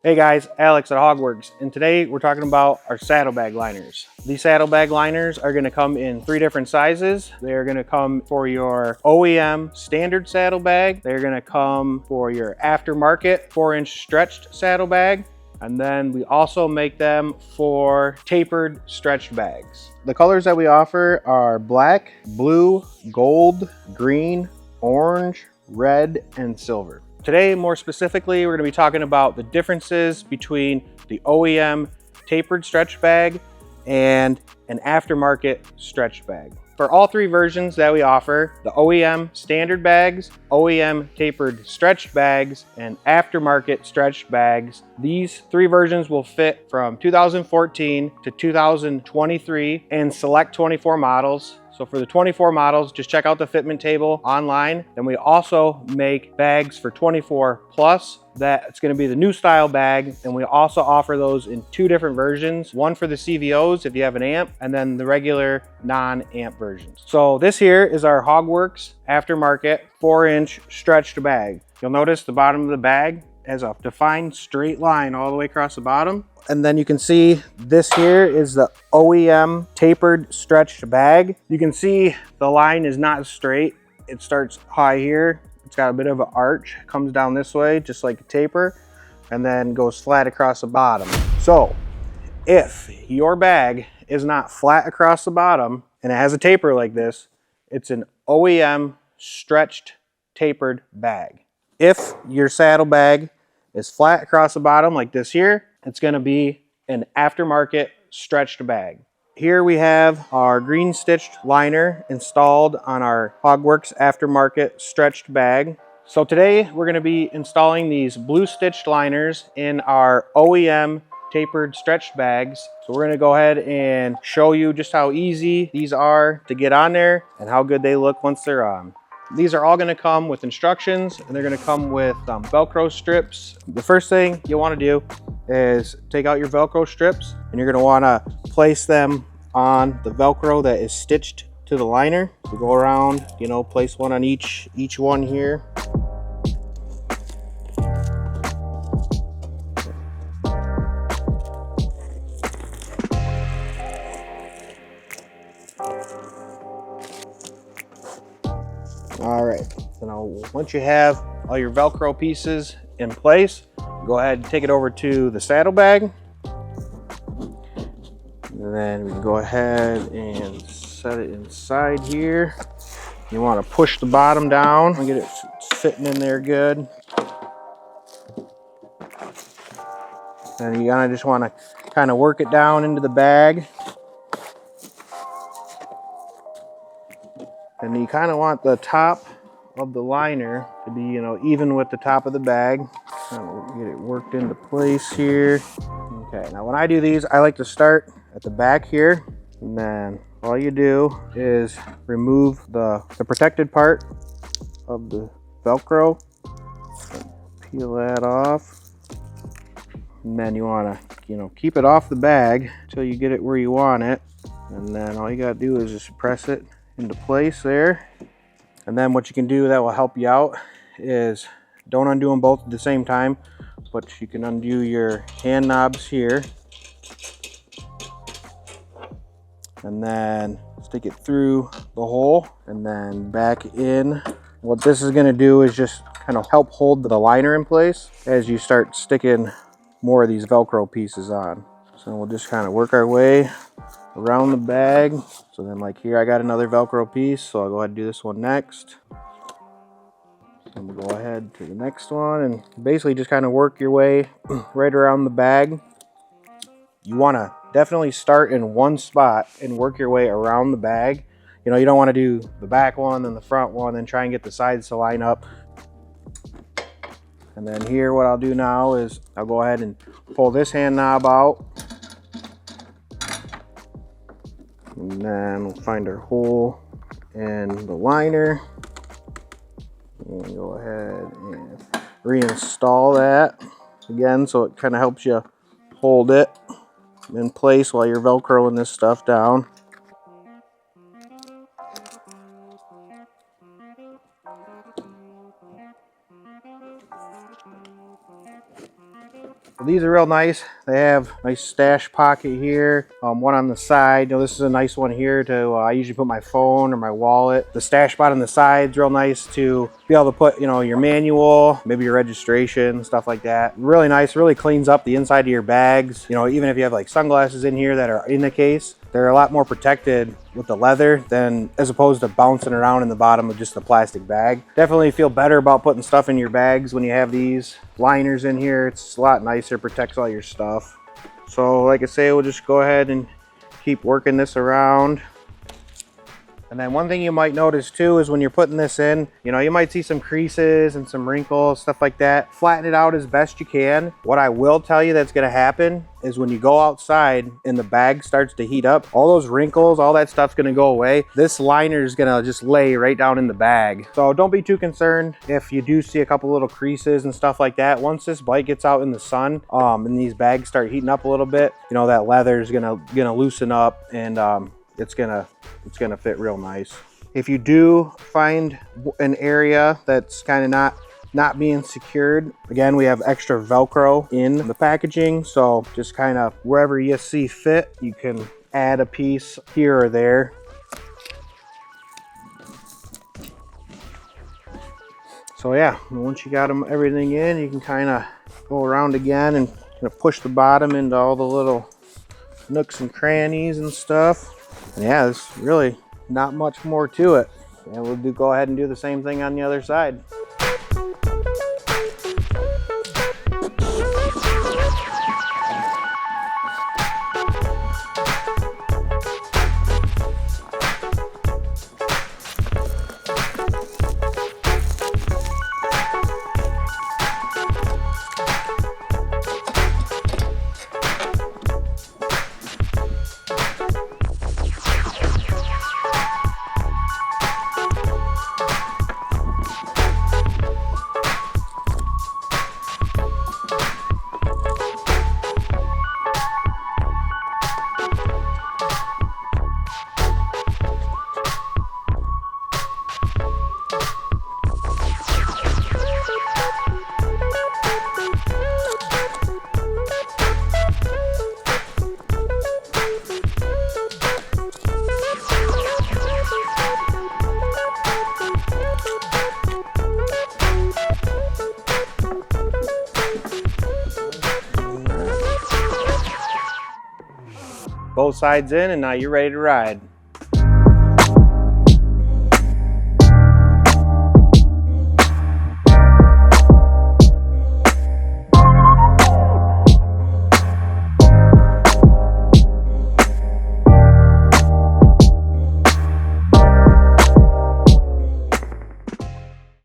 Hey guys, Alex at Hogworkz, and today we're talking about our saddlebag liners. These saddlebag liners are going to come in 3 different sizes. They're going to come for your OEM standard saddlebag. They're going to come for your aftermarket 4-inch stretched saddlebag. And then we also make them for tapered stretched bags. The colors that we offer are black, blue, gold, green, orange, red, and silver. Today, more specifically, we're going to be talking about the differences between the OEM tapered stretch bag and an aftermarket stretch bag. For all 3 versions that we offer, the OEM standard bags, OEM tapered stretched bags, and aftermarket stretched bags, these 3 versions will fit from 2014 to 2023 and select 24 models. So for the 24 models, just check out the fitment table online. Then we also make bags for 24 plus. That's going to be the new style bag. And we also offer those in 2 different versions. One for the CVOs if you have an amp, and then the regular non-amp versions. So this here is our Hogworkz aftermarket 4-inch stretched bag. You'll notice the bottom of the bag has a defined straight line all the way across the bottom. And then you can see this here is the OEM tapered stretched bag. You can see the line is not straight. It starts high here. It's got a bit of an arch. It comes down this way, just like a taper, and then goes flat across the bottom. So if your bag is not flat across the bottom and it has a taper like this, it's an OEM stretched tapered bag. If your saddlebag is flat across the bottom like this here, it's going to be an aftermarket stretched bag. Here we have our green stitched liner installed on our Hogworkz aftermarket stretched bag. So today we're going to be installing these blue stitched liners in our OEM tapered stretched bags. So we're going to go ahead and show you just how easy these are to get on there and how good they look once they're on. These are all going to come with instructions, and they're going to come with Velcro strips. The first thing you want to do is take out your Velcro strips, and you're going to want to place them on the Velcro that is stitched to the liner. So go around, place one on each one here. All right, so now once you have all your Velcro pieces in place, go ahead and take it over to the saddlebag. And then we can go ahead and set it inside here. You want to push the bottom down and get it fitting in there good. And you just want to kind of work it down into the bag. And you kind of want the top of the liner to be, even with the top of the bag. Kind of get it worked into place here. Okay, now when I do these, I like to start at the back here. And then all you do is remove the protected part of the Velcro. Peel that off. And then you want to, keep it off the bag until you get it where you want it. And then all you got to do is just press it into place there. And then what you can do that will help you out is don't undo them both at the same time, but you can undo your hand knobs here and then stick it through the hole and then back in. What this is going to do is just kind of help hold the liner in place as you start sticking more of these Velcro pieces on. So we'll just kind of work our way around the bag. So then like here I got another Velcro piece, so I'll go ahead and do this one next. And we'll go ahead to the next one and basically just kind of work your way right around the bag. You want to definitely start in one spot and work your way around the bag. You don't want to do the back one, then the front one, then try and get the sides to line up. And then here what I'll do now is I'll go ahead and pull this hand knob out. And then we'll find our hole in the liner. And go ahead and reinstall that again, so it kind of helps you hold it in place while you're Velcroing this stuff down. These are real nice. They have a nice stash pocket here, one on the side. You know, this is a nice one here to, I usually put my phone or my wallet. The stash spot on the side's real nice to be able to put, you know, your manual, maybe your registration, stuff like that. Really nice, really cleans up the inside of your bags. You know, even if you have like sunglasses in here that are in the case, they're a lot more protected with the leather than as opposed to bouncing around in the bottom of just a plastic bag. Definitely feel better about putting stuff in your bags when you have these liners in here. It's a lot nicer, protects all your stuff. So like I say, we'll just go ahead and keep working this around. And then one thing you might notice too is when you're putting this in, you know, you might see some creases and some wrinkles, stuff like that. Flatten it out as best you can. What I will tell you that's gonna happen is when you go outside and the bag starts to heat up, all those wrinkles, all that stuff's gonna go away. This liner is gonna just lay right down in the bag. So don't be too concerned if you do see a couple little creases and stuff like that. Once this bike gets out in the sun and these bags start heating up a little bit, you know, that leather is gonna loosen up and it's gonna fit real nice. If you do find an area that's kind of not being secured, again, we have extra Velcro in the packaging, so just kind of wherever you see fit, you can add a piece here or there. So yeah, once you got everything in, you can kind of go around again and kind of push the bottom into all the little nooks and crannies and stuff. And yeah, there's really not much more to it. And we'll go ahead and do the same thing on the other side. Both sides in, and now you're ready to ride.